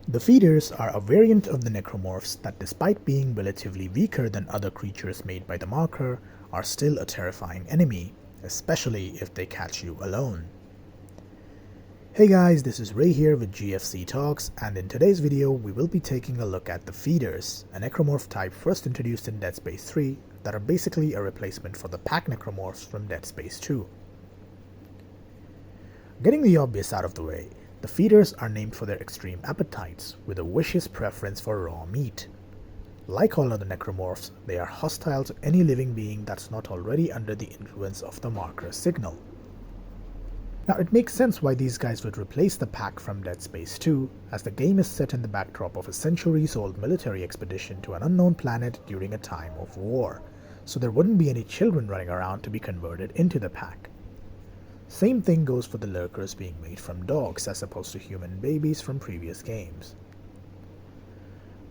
The feeders are a variant of the necromorphs that, despite being relatively weaker than other creatures made by the marker, are still a terrifying enemy, especially if they catch you alone. Hey guys, this is Ray here with GFC Talks, and in today's video we will be taking a look at the feeders, a necromorph type first introduced in Dead Space 3 that are basically a replacement for the pack necromorphs from Dead Space 2. Getting the obvious out of the way, the feeders are named for their extreme appetites, with a vicious preference for raw meat. Like all other necromorphs, they are hostile to any living being that's not already under the influence of the marker signal. Now it makes sense why these guys would replace the pack from Dead Space 2, as the game is set in the backdrop of a centuries-old military expedition to an unknown planet during a time of war, so there wouldn't be any children running around to be converted into the pack. Same thing goes for the lurkers being made from dogs as opposed to human babies from previous games.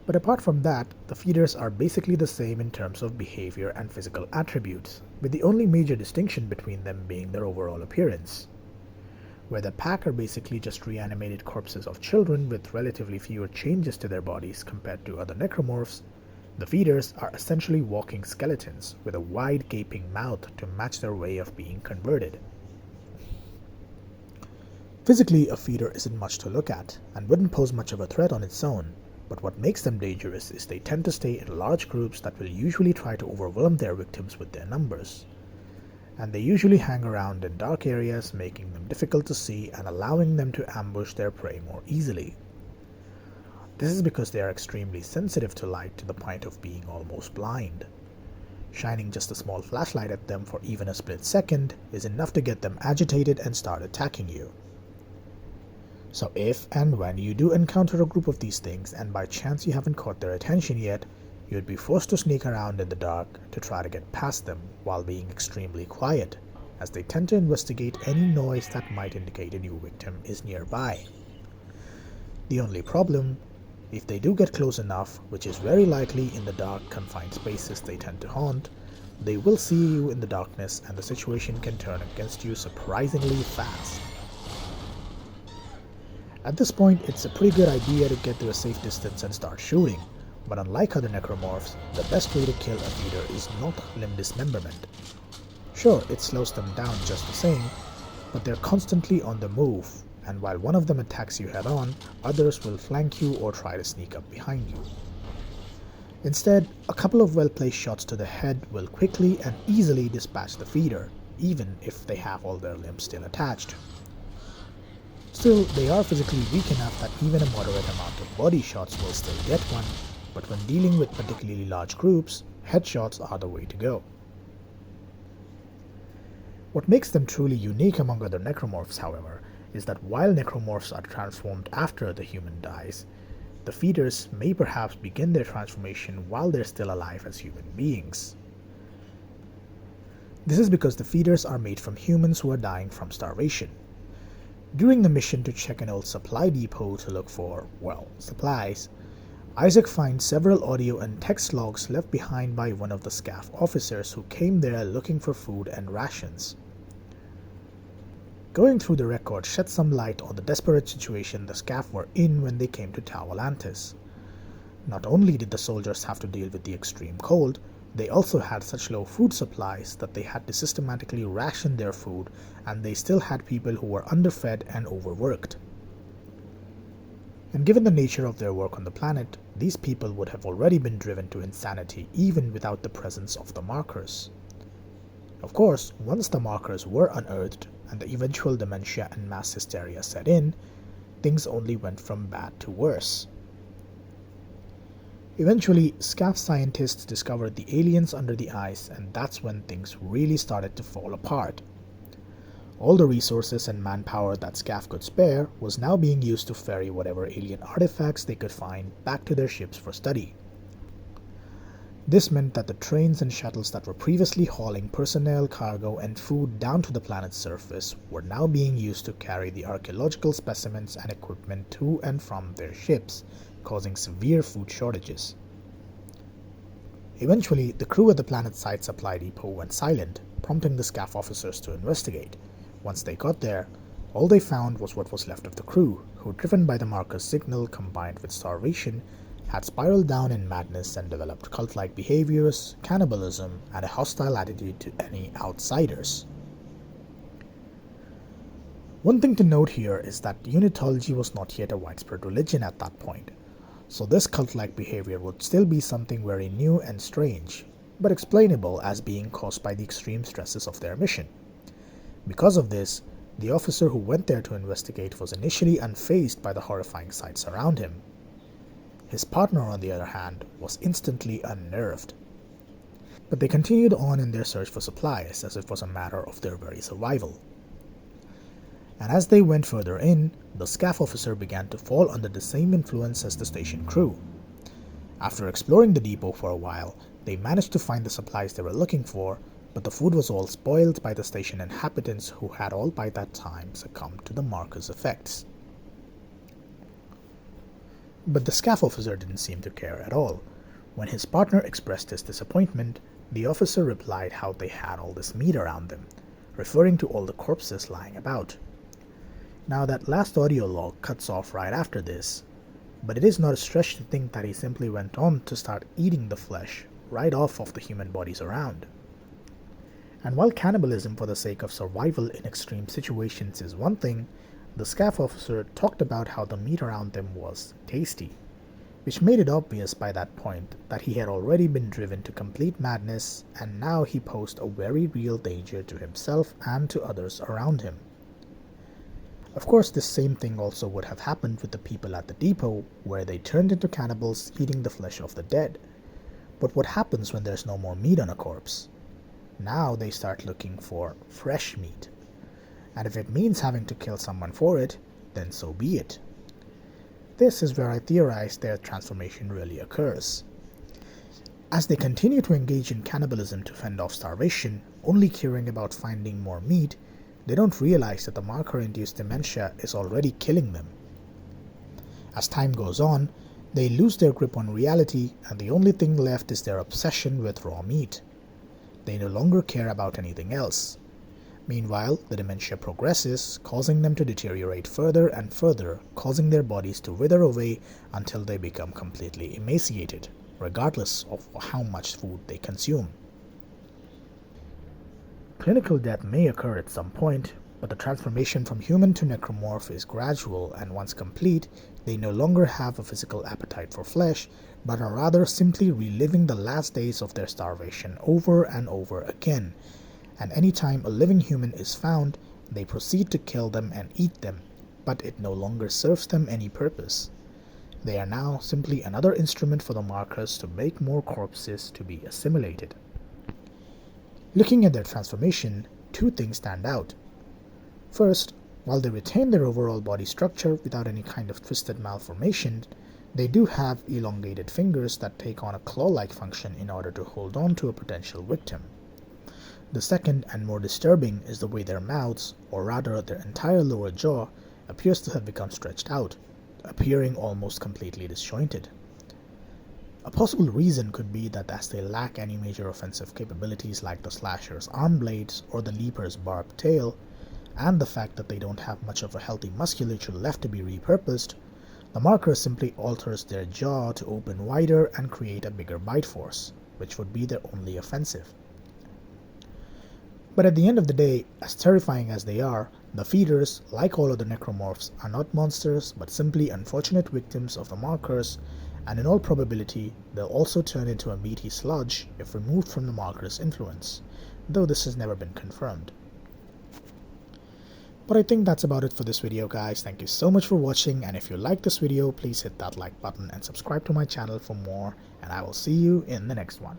But apart from that, the feeders are basically the same in terms of behavior and physical attributes, with the only major distinction between them being their overall appearance. Where the pack are basically just reanimated corpses of children with relatively fewer changes to their bodies compared to other necromorphs, the feeders are essentially walking skeletons with a wide gaping mouth to match their way of being converted. Physically, a feeder isn't much to look at and wouldn't pose much of a threat on its own, but what makes them dangerous is they tend to stay in large groups that will usually try to overwhelm their victims with their numbers. And they usually hang around in dark areas, making them difficult to see and allowing them to ambush their prey more easily. This is because they are extremely sensitive to light to the point of being almost blind. Shining just a small flashlight at them for even a split second is enough to get them agitated and start attacking you. So if and when you do encounter a group of these things and by chance you haven't caught their attention yet, you would be forced to sneak around in the dark to try to get past them while being extremely quiet, as they tend to investigate any noise that might indicate a new victim is nearby. The only problem, if they do get close enough, which is very likely in the dark confined spaces they tend to haunt, they will see you in the darkness and the situation can turn against you surprisingly fast. At this point, it's a pretty good idea to get to a safe distance and start shooting. But unlike other necromorphs, the best way to kill a feeder is not limb dismemberment. Sure, it slows them down just the same, but they're constantly on the move, and while one of them attacks you head on, others will flank you or try to sneak up behind you. Instead, a couple of well-placed shots to the head will quickly and easily dispatch the feeder, even if they have all their limbs still attached. Still, they are physically weak enough that even a moderate amount of body shots will still get one, but when dealing with particularly large groups, headshots are the way to go. What makes them truly unique among other necromorphs, however, is that while necromorphs are transformed after the human dies, the feeders may perhaps begin their transformation while they're still alive as human beings. This is because the feeders are made from humans who are dying from starvation. During the mission to check an old supply depot to look for, well, supplies, Isaac finds several audio and text logs left behind by one of the SCAF officers who came there looking for food and rations. Going through the record sheds some light on the desperate situation the SCAF were in when they came to Tau Volantis. Not only did the soldiers have to deal with the extreme cold, they also had such low food supplies that they had to systematically ration their food, and they still had people who were underfed and overworked. And given the nature of their work on the planet, these people would have already been driven to insanity even without the presence of the markers. Of course, once the markers were unearthed and the eventual dementia and mass hysteria set in, things only went from bad to worse. Eventually, SCAF scientists discovered the aliens under the ice, and that's when things really started to fall apart. All the resources and manpower that SCAF could spare was now being used to ferry whatever alien artifacts they could find back to their ships for study. This meant that the trains and shuttles that were previously hauling personnel, cargo, and food down to the planet's surface were now being used to carry the archaeological specimens and equipment to and from their ships, causing severe food shortages. Eventually, the crew at the planet's side supply depot went silent, prompting the SCAF officers to investigate. Once they got there, All they found was what was left of the crew, who, driven by the marker's signal combined with starvation, had spiraled down in madness and developed cult-like behaviors, cannibalism, and a hostile attitude to any outsiders. One thing to note here is that unitology was not yet a widespread religion at that point, so this cult-like behavior would still be something very new and strange, but explainable as being caused by the extreme stresses of their mission. Because of this, the officer who went there to investigate was initially unfazed by the horrifying sights around him. His partner, on the other hand, was instantly unnerved. But they continued on in their search for supplies as it was a matter of their very survival. And as they went further in, the SCAF officer began to fall under the same influence as the station crew. After exploring the depot for a while, they managed to find the supplies they were looking for, but the food was all spoiled by the station inhabitants who had all by that time succumbed to the marker's effects. But the SCAF officer didn't seem to care at all. When his partner expressed his disappointment, the officer replied how they had all this meat around them, referring to all the corpses lying about. Now that last audio log cuts off right after this, but it is not a stretch to think that he simply went on to start eating the flesh right off of the human bodies around. And while cannibalism for the sake of survival in extreme situations is one thing, the SCAF officer talked about how the meat around them was tasty, which made it obvious by that point that he had already been driven to complete madness, and now he posed a very real danger to himself and to others around him. Of course, this same thing also would have happened with the people at the depot, where they turned into cannibals eating the flesh of the dead. But what happens when there's no more meat on a corpse? Now they start looking for fresh meat. And if it means having to kill someone for it, then so be it. This is where I theorize their transformation really occurs. As they continue to engage in cannibalism to fend off starvation, only caring about finding more meat, they don't realize that the marker-induced dementia is already killing them. As time goes on, they lose their grip on reality, and the only thing left is their obsession with raw meat. They no longer care about anything else. Meanwhile, the dementia progresses, causing them to deteriorate further and further, causing their bodies to wither away until they become completely emaciated, regardless of how much food they consume. Clinical death may occur at some point, but the transformation from human to necromorph is gradual, and once complete, they no longer have a physical appetite for flesh, but are rather simply reliving the last days of their starvation over and over again. And any time a living human is found, they proceed to kill them and eat them, but it no longer serves them any purpose. They are now simply another instrument for the markers to make more corpses to be assimilated. Looking at their transformation, two things stand out. First, while they retain their overall body structure without any kind of twisted malformation, they do have elongated fingers that take on a claw-like function in order to hold on to a potential victim. The second and more disturbing is the way their mouths, or rather their entire lower jaw, appears to have become stretched out, appearing almost completely disjointed. A possible reason could be that as they lack any major offensive capabilities like the slasher's arm blades or the leaper's barbed tail, and the fact that they don't have much of a healthy musculature left to be repurposed, the marker simply alters their jaw to open wider and create a bigger bite force, which would be their only offensive. But at the end of the day, as terrifying as they are, the feeders, like all other necromorphs, are not monsters but simply unfortunate victims of the markers, and in all probability they'll also turn into a meaty sludge if removed from the marker's influence, though this has never been confirmed. But I think that's about it for this video, guys. Thank you so much for watching, and if you like this video, please hit that like button and subscribe to my channel for more, and I will see you in the next one.